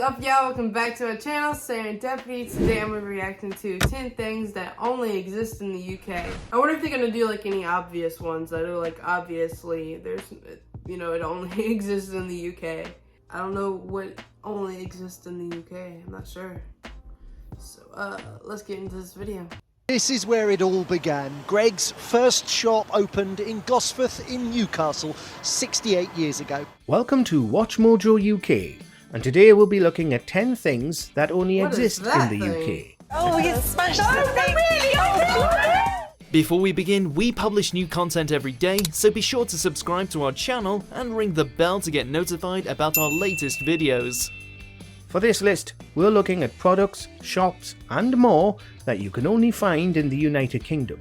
up, y'all? Welcome back to our channel, Serendipity. Today I'm going to be reacting to 10 things that only exist in the UK. I wonder if they're going to do like any obvious ones. I know, like, obviously there's, you know, it only exists in the UK. I don't know what only exists in the UK. I'm not sure. So let's get into this video. This is where it all began. Greg's first shop opened in Gosforth in Newcastle 68 years ago. Welcome to 𝐻𝐤𝐤𝐞 UK, and today we'll be looking at 10 things that only exist in the UK. Oh, you smashed the thing! Before we begin, we publish new content every day, so be sure to subscribe to our channel and ring the bell to get notified about our latest videos. For this list, we're looking at products, shops and more that you can only find in the United Kingdom.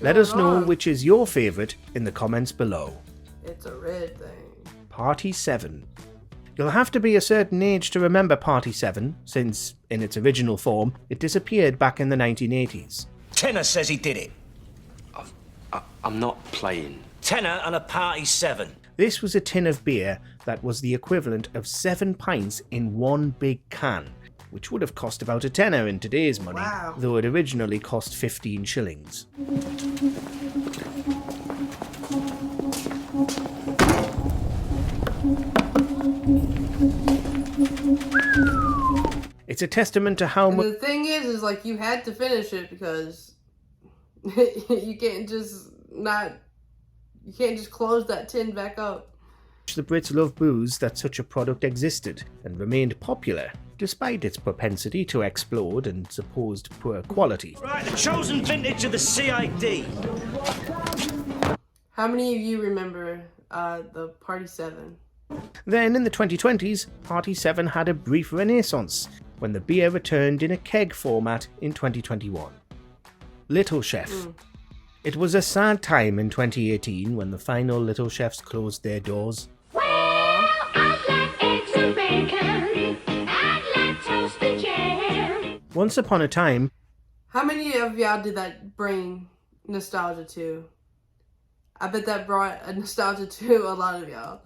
Let us know which is your favourite in the comments below. It's a red thing. Party 7. You'll have to be a certain age to remember Party 7, since, in its original form, it disappeared back in the 1980s. Tenor says he did it. I'm not playing. Tenor and a Party 7. This was a tin of beer that was the equivalent of 7 pints in one big can, which would have cost about a tenner in today's money, though it originally cost 15 shillings. It's a testament to how much... The thing is like you had to finish it because you can't just close that tin back up. The Brits love booze that such a product existed and remained popular, despite its propensity to explode and supposed poor quality. Right, the chosen vintage of the CID. How many of you remember the Party 7? Then in the 2020s, Party 7 had a brief renaissance when the beer returned in a keg format in 2021. Little Chef. It was a sad time in 2018 when the final Little Chefs closed their doors. Well, I'd like eggs and bacon. I'd like toasted jam. Once upon a time... How many of y'all did that bring nostalgia to? I bet that brought a nostalgia to a lot of y'all.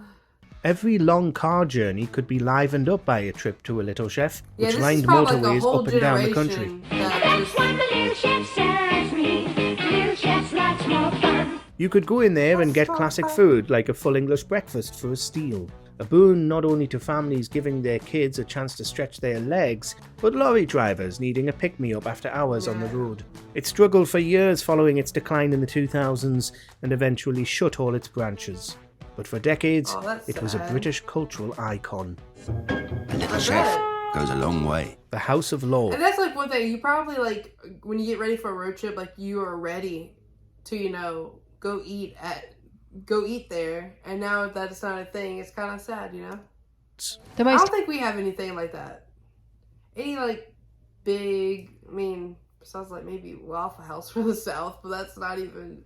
Every long car journey could be livened up by a trip to a Little Chef, which lined like motorways up and down the country. That's what the little chef serves me. Little chef's lots more fun. You could go in there and get classic food like a full English breakfast for a steal. A boon not only to families giving their kids a chance to stretch their legs, but lorry drivers needing a pick-me-up after hours on the road. It struggled for years following its decline in the 2000s and eventually shut all its branches. But for decades, it was a British cultural icon. A little chef goes a long way. The House of Lords. And that's like one thing, you probably like, when you get ready for a road trip, like you are ready to, you know, go eat there. And now if that's not a thing, it's kind of sad, you know? I don't think we have anything like that. Any like big, I mean, sounds like maybe Waffle House for the South, but that's not even,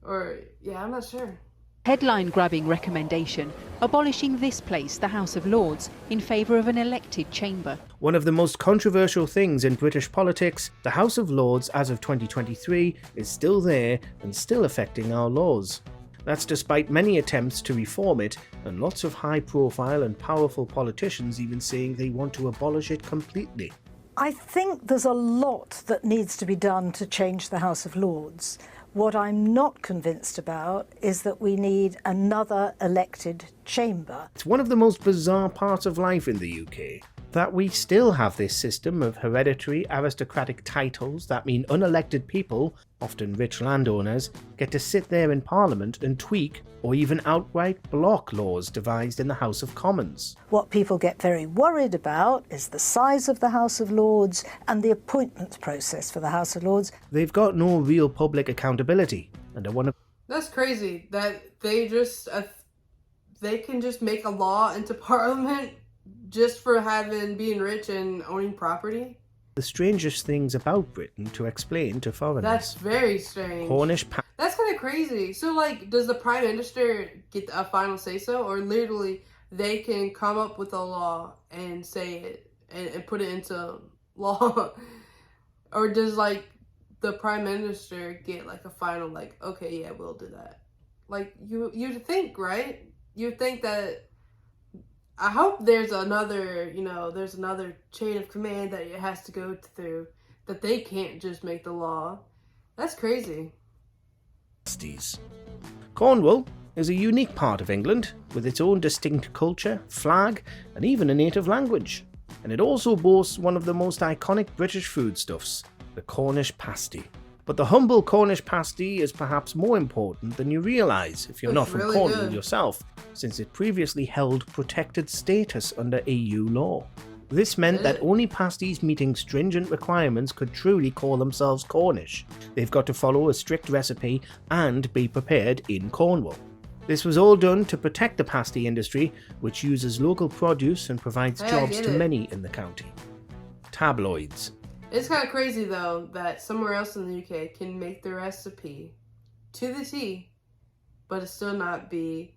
or yeah, I'm not sure. Headline-grabbing recommendation, abolishing this place, the House of Lords, in favour of an elected chamber. One of the most controversial things in British politics, the House of Lords as of 2023 is still there and still affecting our laws. That's despite many attempts to reform it and lots of high-profile and powerful politicians even saying they want to abolish it completely. I think there's a lot that needs to be done to change the House of Lords. What I'm not convinced about is that we need another elected chamber. It's one of the most bizarre parts of life in the UK, that we still have this system of hereditary aristocratic titles that mean unelected people, often rich landowners, get to sit there in Parliament and tweak or even outright block laws devised in the House of Commons. What people get very worried about is the size of the House of Lords and the appointments process for the House of Lords. They've got no real public accountability, and are one of... That's crazy that they just, they can just make a law into Parliament just for being rich and owning property. The strangest things about Britain to explain to foreigners. That's very strange. That's kind of crazy. So, like, does the Prime Minister get a final say-so? Or literally, they can come up with a law and say it and put it into law? Or does, like, the Prime Minister get, like, a final, like, okay, yeah, we'll do that? Like, you'd think, right? You'd think that I hope there's another, there's another chain of command that it has to go through, that they can't just make the law. That's crazy. Cornwall is a unique part of England with its own distinct culture, flag, and even a native language. And it also boasts one of the most iconic British foodstuffs, the Cornish pasty. But the humble Cornish pasty is perhaps more important than you realise if you're not from really Cornwall good. yourself, since it previously held protected status under EU law. This meant that only pasties meeting stringent requirements could truly call themselves Cornish. They've got to follow a strict recipe and be prepared in Cornwall. This was all done to protect the pasty industry, which uses local produce and provides jobs to many in the county. Tabloids. It's kind of crazy, though, that somewhere else in the UK can make the recipe to the T, but it still not be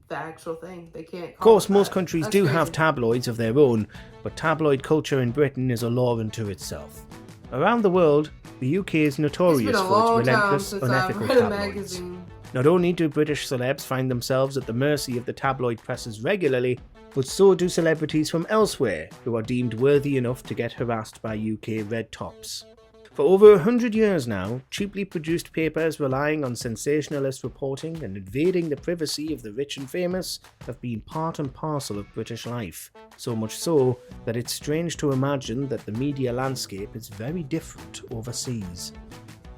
the actual thing. They can't. Of course, most that. countries That's do crazy. have tabloids of their own, but tabloid culture in Britain is a law unto itself. Around the world, the UK is It's been notorious a for its long time relentless, since I've unethical read a tabloids. magazine. Not only do British celebs find themselves at the mercy of the tabloid presses regularly, but so do celebrities from elsewhere who are deemed worthy enough to get harassed by UK red tops. For over 100 years now, cheaply produced papers relying on sensationalist reporting and invading the privacy of the rich and famous have been part and parcel of British life, so much so that it's strange to imagine that the media landscape is very different overseas.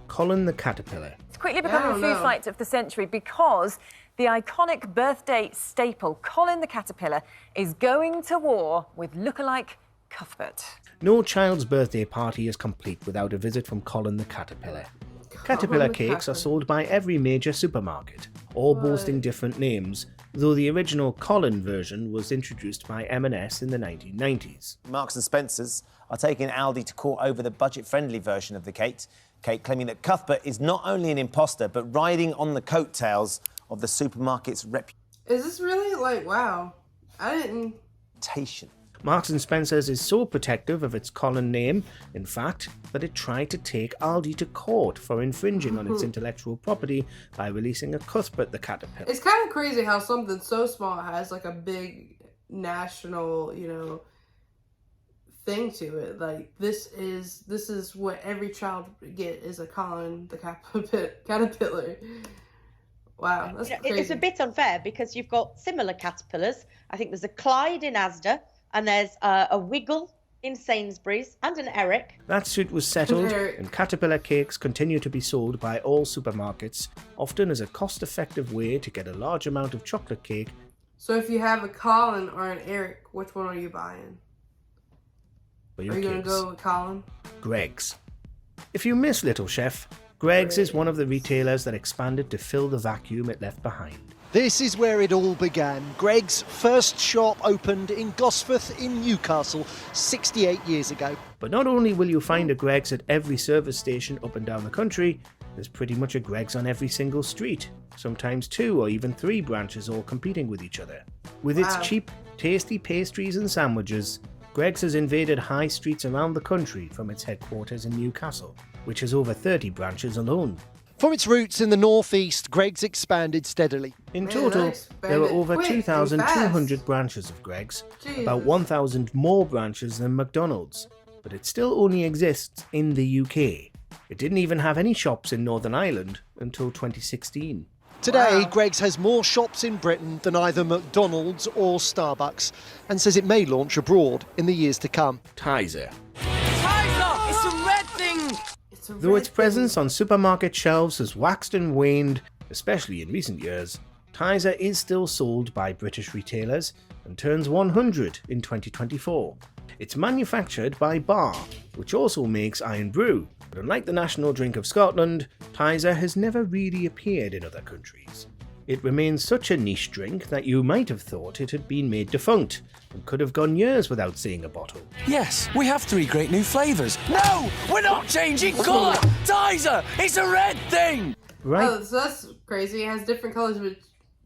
Colin the Caterpillar. It's quickly becoming the food fight of the century because the iconic birthday staple, Colin the Caterpillar, is going to war with lookalike Cuthbert. No child's birthday party is complete without a visit from Colin the Caterpillar. Caterpillar cakes are sold by every major supermarket, all boasting different names, though the original Colin version was introduced by M&S in the 1990s. Marks and Spencer's are taking Aldi to court over the budget-friendly version of the cake, claiming that Cuthbert is not only an imposter, but riding on the coattails of the supermarket's Is this really wow? I didn't. reputation. Marks and Spencer's is so protective of its Colin name, in fact, that it tried to take Aldi to court for infringing on its intellectual property by releasing a Cuthbert the Caterpillar. It's kind of crazy how something so small has a big national, thing to it. Like this is what every child get is a Colin the Caterpillar. Wow, that's crazy. It's a bit unfair because you've got similar caterpillars. I think there's a Clyde in Asda, and there's a Wiggle in Sainsbury's, and an Eric. That suit was settled, and Caterpillar cakes continue to be sold by all supermarkets, often as a cost-effective way to get a large amount of chocolate cake. So if you have a Colin or an Eric, which one are you buying? For your Are you kids. going to go with Colin? Greggs. If you miss Little Chef, Greggs is one of the retailers that expanded to fill the vacuum it left behind. This is where it all began. Greggs' first shop opened in Gosforth in Newcastle 68 years ago. But not only will you find a Greggs at every service station up and down the country, there's pretty much a Greggs on every single street, sometimes 2 or even 3 branches all competing with each other. With its cheap, tasty pastries and sandwiches, Greggs has invaded high streets around the country from its headquarters in Newcastle, which has over 30 branches alone. From its roots in the northeast, Greggs expanded steadily. In total, there are over 2,200 branches of Greggs, about 1,000 more branches than McDonald's, but it still only exists in the UK. It didn't even have any shops in Northern Ireland until 2016. Today, Greggs has more shops in Britain than either McDonald's or Starbucks, and says it may launch abroad in the years to come. Tizer. Tizer! It's a red thing! Though its presence on supermarket shelves has waxed and waned, especially in recent years, Tizer is still sold by British retailers and turns 100 in 2024. It's manufactured by Bar, which also makes Iron Brew, but unlike the national drink of Scotland, Tizer has never really appeared in other countries. It remains such a niche drink that you might have thought it had been made defunct and could have gone years without seeing a bottle. Yes, we have 3 great new flavours. No! We're not changing colour! Tizer! It's a red thing! Right. Oh, so that's crazy. It has different colors, but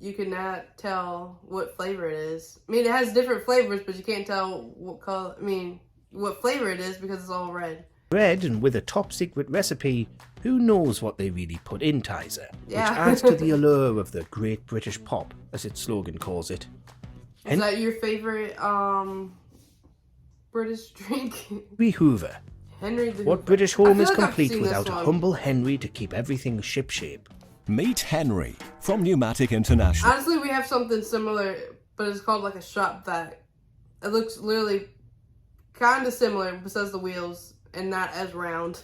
you cannot tell what flavor it is. I mean, it has different flavors, but you can't tell what color. I mean, what flavor it is because it's all red. Red and with a top secret recipe, who knows what they really put in Tizer, Yeah. which adds to the allure of the Great British Pop, as its slogan calls it. Is that your favorite British drink? Henry Hoover. Henry the What Hoover. British home is I've complete seen without this a one. humble Henry to keep everything shipshape? Meet Henry from Pneumatic International. Honestly, we have something similar, but it's called like a shop vac. It looks literally kind of similar, besides the wheels, and not as round.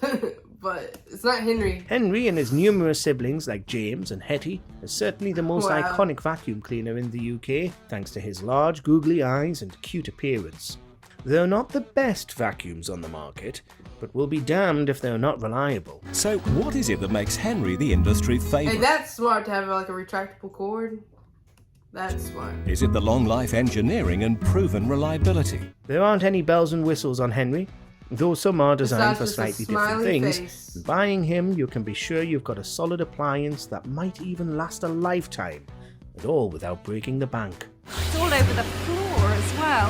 But it's not Henry. Henry and his numerous siblings like James and Hetty are certainly the most Wow. iconic vacuum cleaner in the UK, thanks to his large googly eyes and cute appearance. They're not the best vacuums on the market, but we'll be damned if they're not reliable. So what is it that makes Henry the industry favourite? Hey, that's smart to have like a retractable cord. That's smart. Is it the long life engineering and proven reliability? There aren't any bells and whistles on Henry, though some are designed for Besides just a slightly different smiley things. face. Buying him, you can be sure you've got a solid appliance that might even last a lifetime, and all without breaking the bank. It's all over the floor as well.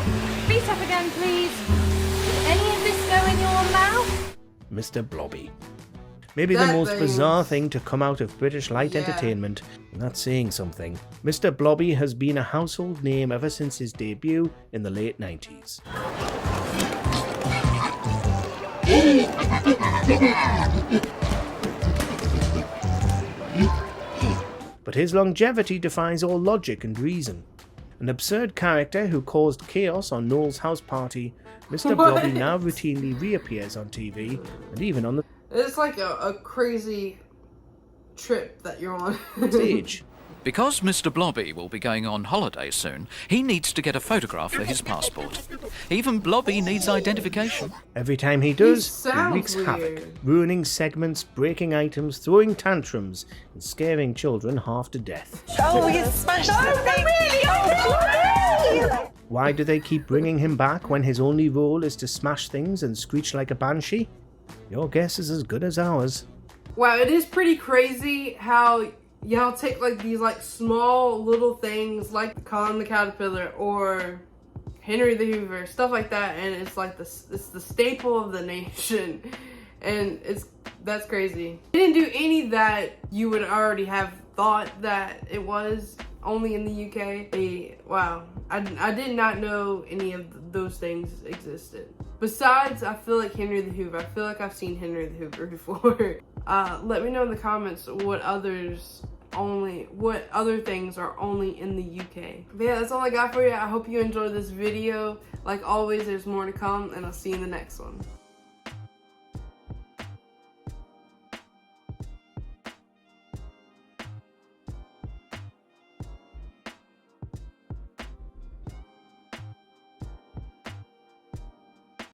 Feet up again, please. Did any of this go in your mouth? Mr. Blobby. Maybe That the most thing- bizarre thing to come out of British light Yeah. entertainment, and that's saying something. Mr. Blobby has been a household name ever since his debut in the late 90s. But his longevity defies all logic and reason. An absurd character who caused chaos on Noel's house party, Mr. What? Blobby now routinely reappears on TV and even on the It's like a crazy trip that you're on. stage. Because Mr. Blobby will be going on holiday soon, he needs to get a photograph for his passport. Even Blobby needs identification. Every time he does, he sounds wreaks havoc, weird. ruining segments, breaking items, throwing tantrums, and scaring children half to death. Oh, you smashed the thing! Why do they keep bringing him back when his only role is to smash things and screech like a banshee? Your guess is as good as ours. Wow, it is pretty crazy how y'all take like these like small little things like Colin the Caterpillar or Henry the Hoover, stuff like that, and it's like it's the staple of the nation, and that's crazy. They didn't do any that you would already have thought that it was only in the UK. Wow, I did not know any of those things existed. Besides, I feel like Henry the Hoover. I feel like I've seen Henry the Hoover before. Let me know in the comments what other things are only in the UK. But yeah, that's all I got for you. I hope you enjoyed this video. Like always, there's more to come, and I'll see you in the next one.